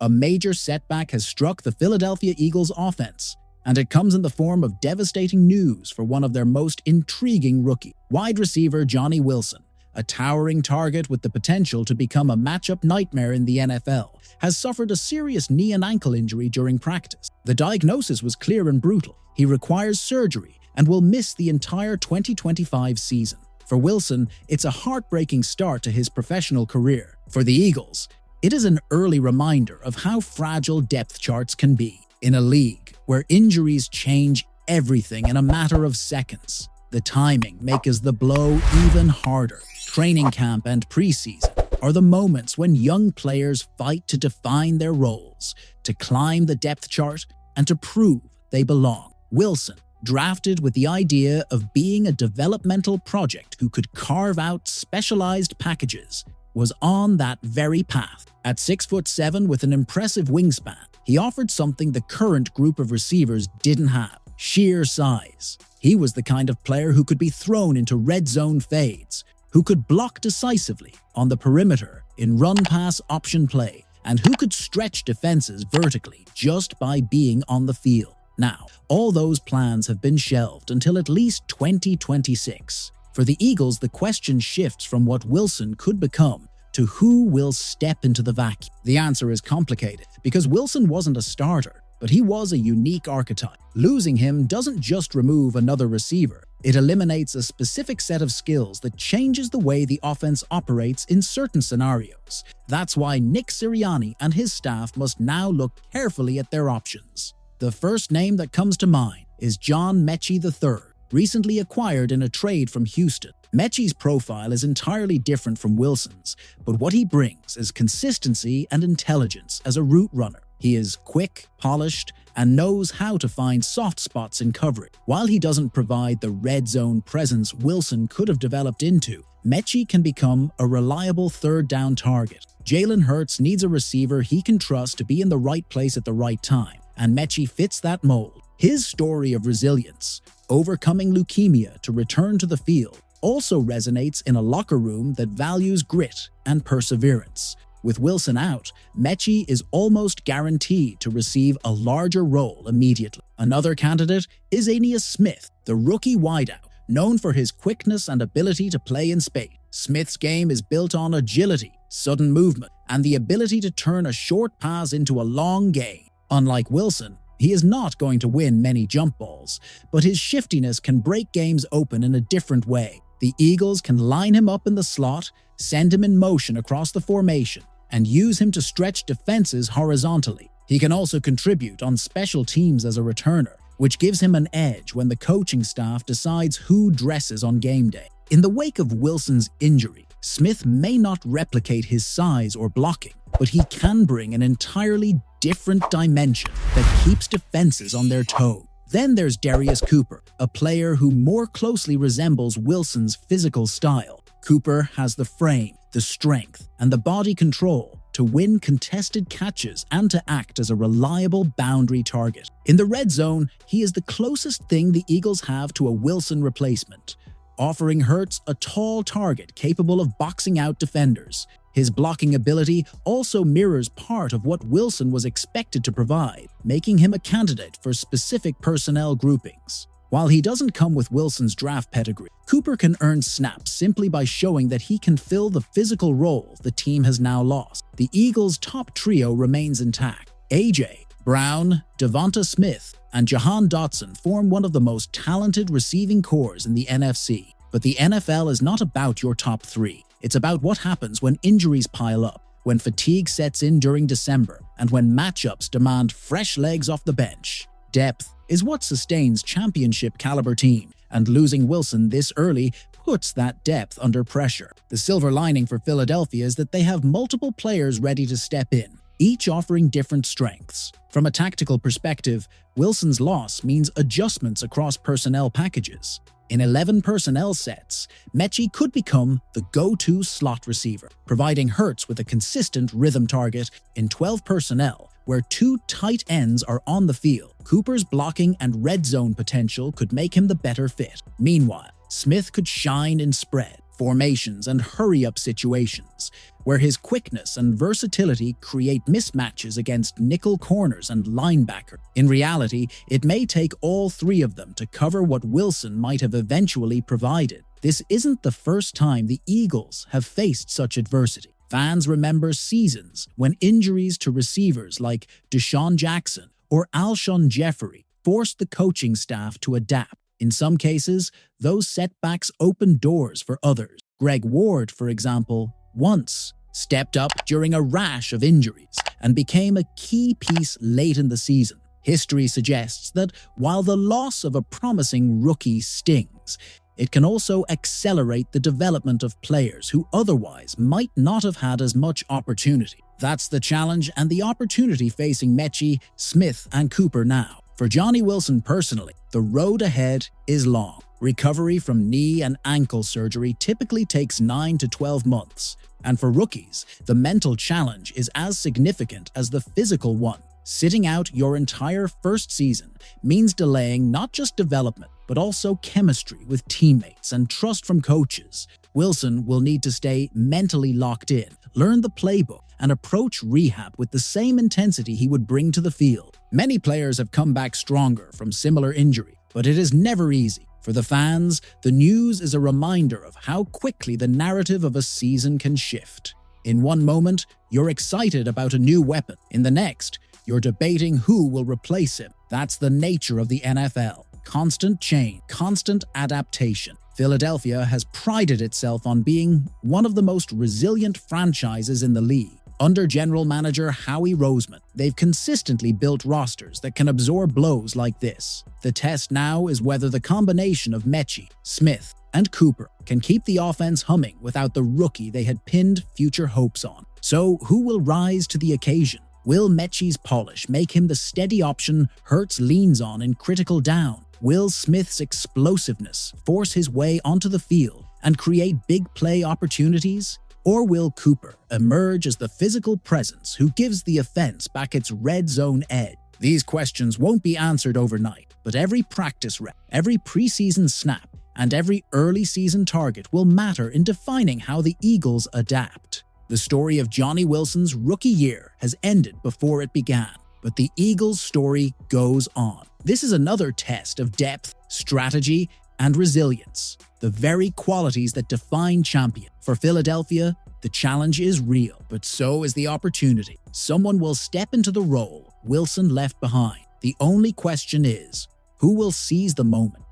a major setback has struck the Philadelphia Eagles offense, and it comes in the form of devastating news for one of their most intriguing rookies. Wide receiver Johnny Wilson, a towering target with the potential to become a matchup nightmare in the NFL, has suffered a serious knee and ankle injury during practice. The diagnosis was clear and brutal. He requires surgery and will miss the entire 2025 season. For Wilson, it's a heartbreaking start to his professional career. For the Eagles, it is an early reminder of how fragile depth charts can be. In a league where injuries change everything in a matter of seconds, the timing makes the blow even harder. Training camp and preseason are the moments when young players fight to define their roles, to climb the depth chart, and to prove they belong. Wilson, drafted with the idea of being a developmental project who could carve out specialized packages, was on that very path. At 6'7" with an impressive wingspan, he offered something the current group of receivers didn't have: sheer size. He was the kind of player who could be thrown into red zone fades, who could block decisively on the perimeter in run-pass option play, and who could stretch defenses vertically just by being on the field. Now, all those plans have been shelved until at least 2026. For the Eagles, the question shifts from what Wilson could become to who will step into the vacuum. The answer is complicated because Wilson wasn't a starter, but he was a unique archetype. Losing him doesn't just remove another receiver, it eliminates a specific set of skills that changes the way the offense operates in certain scenarios. That's why Nick Sirianni and his staff must now look carefully at their options. The first name that comes to mind is John Metchie III, recently acquired in a trade from Houston. Metchie's profile is entirely different from Wilson's, but what he brings is consistency and intelligence as a route runner. He is quick, polished, and knows how to find soft spots in coverage. While he doesn't provide the red zone presence Wilson could have developed into, Metchie can become a reliable third down target. Jalen Hurts needs a receiver he can trust to be in the right place at the right time, and Metchie fits that mold. His story of resilience, overcoming leukemia to return to the field, also resonates in a locker room that values grit and perseverance. With Wilson out, Metchie is almost guaranteed to receive a larger role immediately. Another candidate is Ainias Smith, the rookie wideout, known for his quickness and ability to play in space. Smith's game is built on agility, sudden movement, and the ability to turn a short pass into a long gain. Unlike Wilson, he is not going to win many jump balls, but his shiftiness can break games open in a different way. The Eagles can line him up in the slot, send him in motion across the formation, and use him to stretch defenses horizontally. He can also contribute on special teams as a returner, which gives him an edge when the coaching staff decides who dresses on game day. In the wake of Wilson's injury, Smith may not replicate his size or blocking, but he can bring an entirely different dimension that keeps defenses on their toes. Then there's Darius Cooper, a player who more closely resembles Wilson's physical style. Cooper has the frame, the strength, and the body control to win contested catches and to act as a reliable boundary target. In the red zone, he is the closest thing the Eagles have to a Wilson replacement, offering Hurts a tall target capable of boxing out defenders. His blocking ability also mirrors part of what Wilson was expected to provide, making him a candidate for specific personnel groupings. While he doesn't come with Wilson's draft pedigree, Cooper can earn snaps simply by showing that he can fill the physical role the team has now lost. The Eagles' top trio remains intact. A.J. Brown, Devonta Smith, and Jahan Dotson form one of the most talented receiving corps in the NFC. But the NFL is not about your top three. It's about what happens when injuries pile up, when fatigue sets in during December, and when matchups demand fresh legs off the bench. Depth is what sustains championship-caliber teams, and losing Wilson this early puts that depth under pressure. The silver lining for Philadelphia is that they have multiple players ready to step in, each offering different strengths. From a tactical perspective, Wilson's loss means adjustments across personnel packages. In 11 personnel sets, Metchie could become the go-to slot receiver, providing Hurts with a consistent rhythm target. In 12 personnel, where two tight ends are on the field, Cooper's blocking and red zone potential could make him the better fit. Meanwhile, Smith could shine in spread, formations, and hurry-up situations, where his quickness and versatility create mismatches against nickel corners and linebackers. In reality, it may take all three of them to cover what Wilson might have eventually provided. This isn't the first time the Eagles have faced such adversity. Fans remember seasons when injuries to receivers like Deshaun Jackson or Alshon Jeffrey forced the coaching staff to adapt. In some cases, those setbacks opened doors for others. Greg Ward, for example, once stepped up during a rash of injuries and became a key piece late in the season. History suggests that while the loss of a promising rookie stings, it can also accelerate the development of players who otherwise might not have had as much opportunity. That's the challenge and the opportunity facing Metchie, Smith, and Cooper now. For Johnny Wilson personally, the road ahead is long. Recovery from knee and ankle surgery typically takes 9 to 12 months. And for rookies, the mental challenge is as significant as the physical one. Sitting out your entire first season means delaying not just development, but also chemistry with teammates and trust from coaches. Wilson will need to stay mentally locked in, learn the playbook, and approach rehab with the same intensity he would bring to the field. Many players have come back stronger from similar injury, but it is never easy. For the fans, the news is a reminder of how quickly the narrative of a season can shift. In one moment, you're excited about a new weapon. In the next, you're debating who will replace him. That's the nature of the NFL. Constant change, constant adaptation. Philadelphia has prided itself on being one of the most resilient franchises in the league. Under general manager Howie Roseman, they've consistently built rosters that can absorb blows like this. The test now is whether the combination of Metchie, Smith, and Cooper can keep the offense humming without the rookie they had pinned future hopes on. So, who will rise to the occasion? Will Metchie's polish make him the steady option Hurts leans on in critical down? Will Smith's explosiveness force his way onto the field and create big play opportunities? Or will Cooper emerge as the physical presence who gives the offense back its red zone edge? These questions won't be answered overnight, but every practice rep, every preseason snap, and every early season target will matter in defining how the Eagles adapt. The story of Johnny Wilson's rookie year has ended before it began, but the Eagles' story goes on. This is another test of depth, strategy, and resilience, the very qualities that define champions. For Philadelphia, the challenge is real, but so is the opportunity. Someone will step into the role Wilson left behind. The only question is, who will seize the moment?